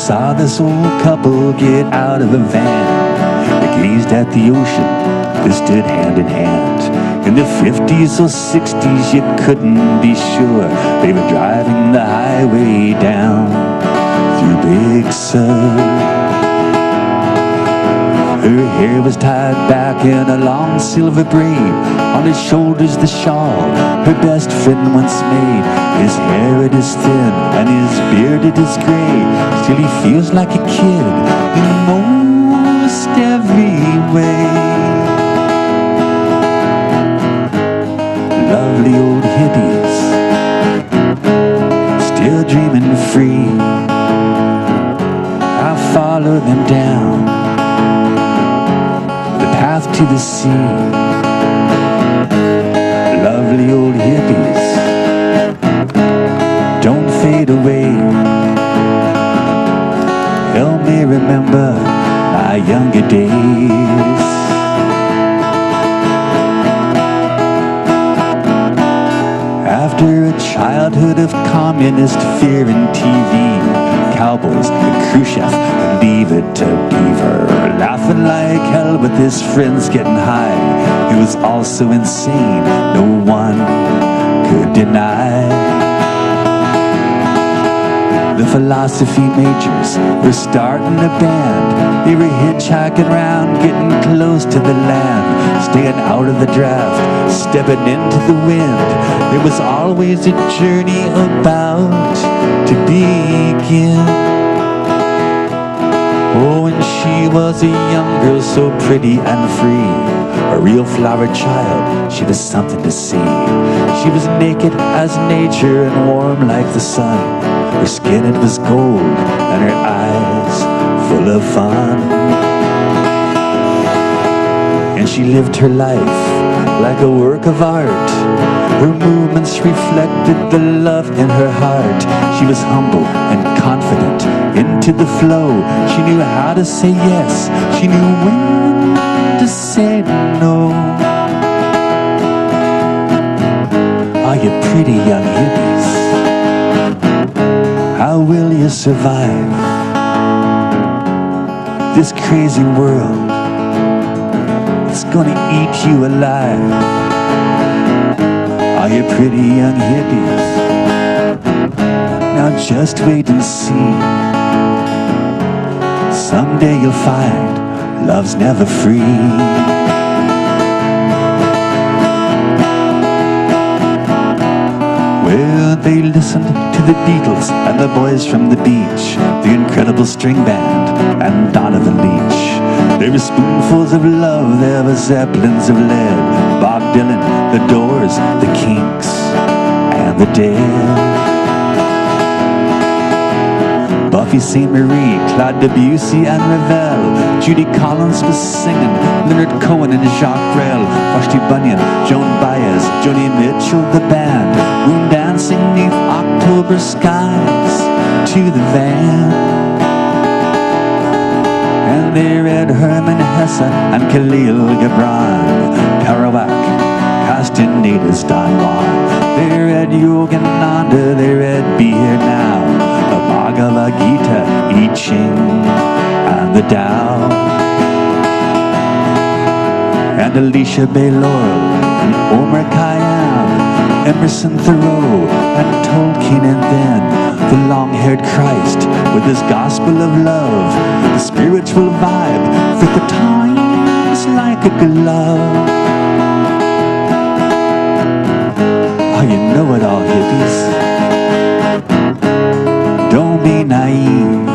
saw this old couple get out of a van. They gazed at the ocean, they stood hand in hand. In the 50s or 60s, you couldn't be sure. They were driving the highway down through Big Sur. Her hair was tied back in a long silver braid. On his shoulders the shawl her best friend once made. His hair it is thin and his beard it is gray. Still he feels like a kid in most every way. Lovely old hippies, still dreaming free. I'll follow them down to the sea. Lovely old hippies, don't fade away. Help me remember my younger days. After a childhood of communist fear and TV, cowboys and Khrushchev, leave it to Beaver, laughing like hell with his friends getting high. He was also insane, no one could deny. The philosophy majors were starting a band. They were hitchhiking around, getting close to the land, staying out of the draft, stepping into the wind. There was always a journey about to begin. Oh, and she was a young girl, so pretty and free, a real flower child, she was something to see. She was naked as nature and warm like the sun. Her skin it was gold and her eyes full of fun. And she lived her life like a work of art. Her movements reflected the love in her heart. She was humble and confident, into the flow. She knew how to say yes, she knew when to say no. Are you pretty young hippies? How will you survive this crazy world? It's gonna eat you alive. Are you pretty young hippies? Now just wait and see. Someday you'll find love's never free. Well, they listened to the Beatles and the boys from the beach, the incredible string band and Donovan Leitch. There were spoonfuls of love, there were zeppelins of lead, Bob Dylan, the Doors, the Kinks, and the Dead. Buffy St. Marie, Claude Debussy and Ravel, Judy Collins was singing, Leonard Cohen and Jacques Brel, Vashti Bunyan, Joan Baez, Joni Mitchell, the band, moon dancing neath October skies to the van. And they read Hermann Hesse and Khalil Gibran, Kerouac, Castaneda's Don Juan. They read Yogananda, they read Be Here Now, the Bhagavad Gita, I Ching, and the Tao. And Alicia Bay Laurel, and Omar Khayyam, Emerson Thoreau, and Tolkien, and then the long-haired Christ with his gospel of love, the spiritual vibe for the times like a glove. Oh, you know it all, hippies. Don't be naive.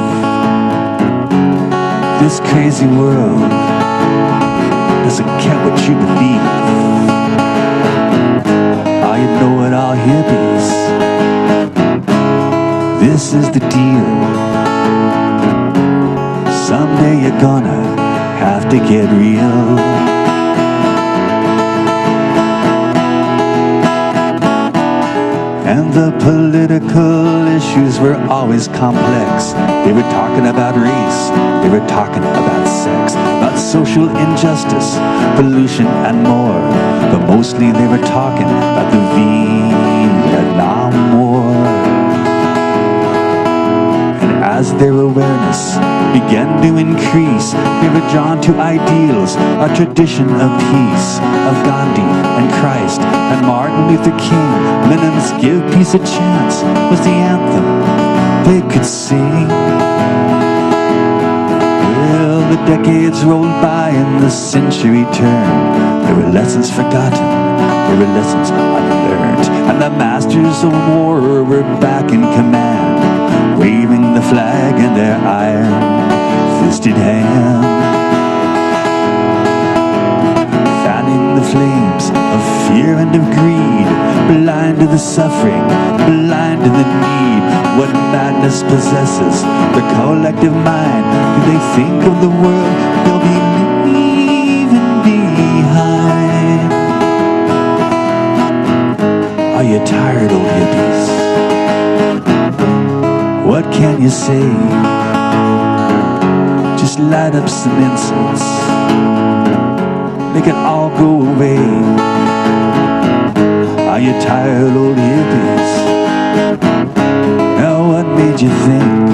This crazy world doesn't care what you believe. Oh, you know it all, hippies. This is the deal. Someday you're gonna have to get real. And the political issues were always complex. They were talking about race, they were talking about sex, about social injustice, pollution and more. But mostly they were talking about the Vietnam War. And as they were awareness began to increase. They were drawn to ideals, a tradition of peace, of Gandhi and Christ and Martin Luther King. Lennon's "Give Peace a Chance" was the anthem they could sing. Well, the decades rolled by and the century turned. There were lessons forgotten, there were lessons unlearned, and the masters of war were back in command, waving the flag in their iron-fisted hand, fanning the flames of fear and of greed, blind to the suffering, blind to the need. What madness possesses the collective mind? Do they think of the world they'll be leaving behind? Are you tired, old hippies? What can you say? Just light up some incense, make it all go away. Are you tired, old hippies? Now what made you think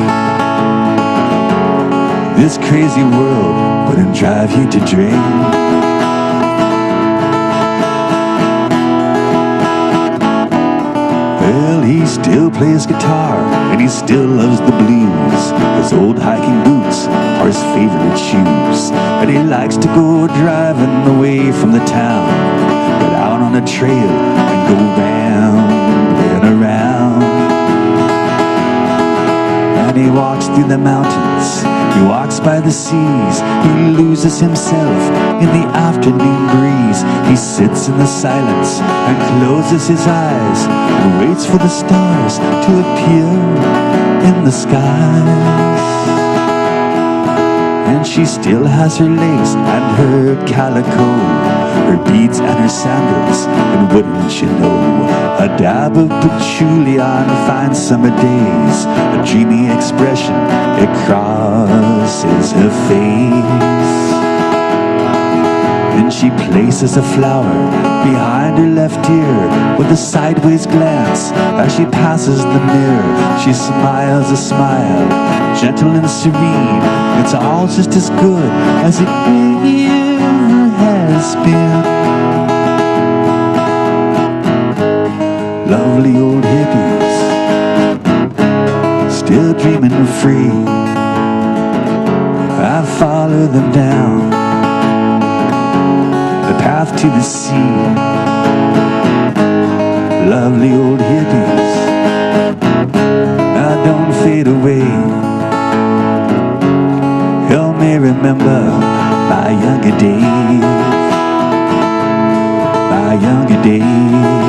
this crazy world wouldn't drive you to drink? Well, he still plays guitar and he still loves the blues. His old hiking boots are his favorite shoes, and he likes to go driving away from the town, get out on a trail and go round and around. And he walks through the mountains, he walks by the seas, he loses himself in the afternoon breeze. He sits in the silence and closes his eyes and waits for the stars to appear in the skies. And she still has her lace and her calico, her beads and her sandals, and wouldn't you know, a dab of patchouli on fine summer days, a dreamy expression, it crosses her face. Then she places a flower behind her left ear with a sideways glance as she passes the mirror. She smiles a smile, gentle and serene. It's all just as good as it ever has been. Lovely old hippies, still dreaming free. I follow them down the path to the sea. Lovely old hippies, now don't fade away. Help me remember my younger days, my younger days.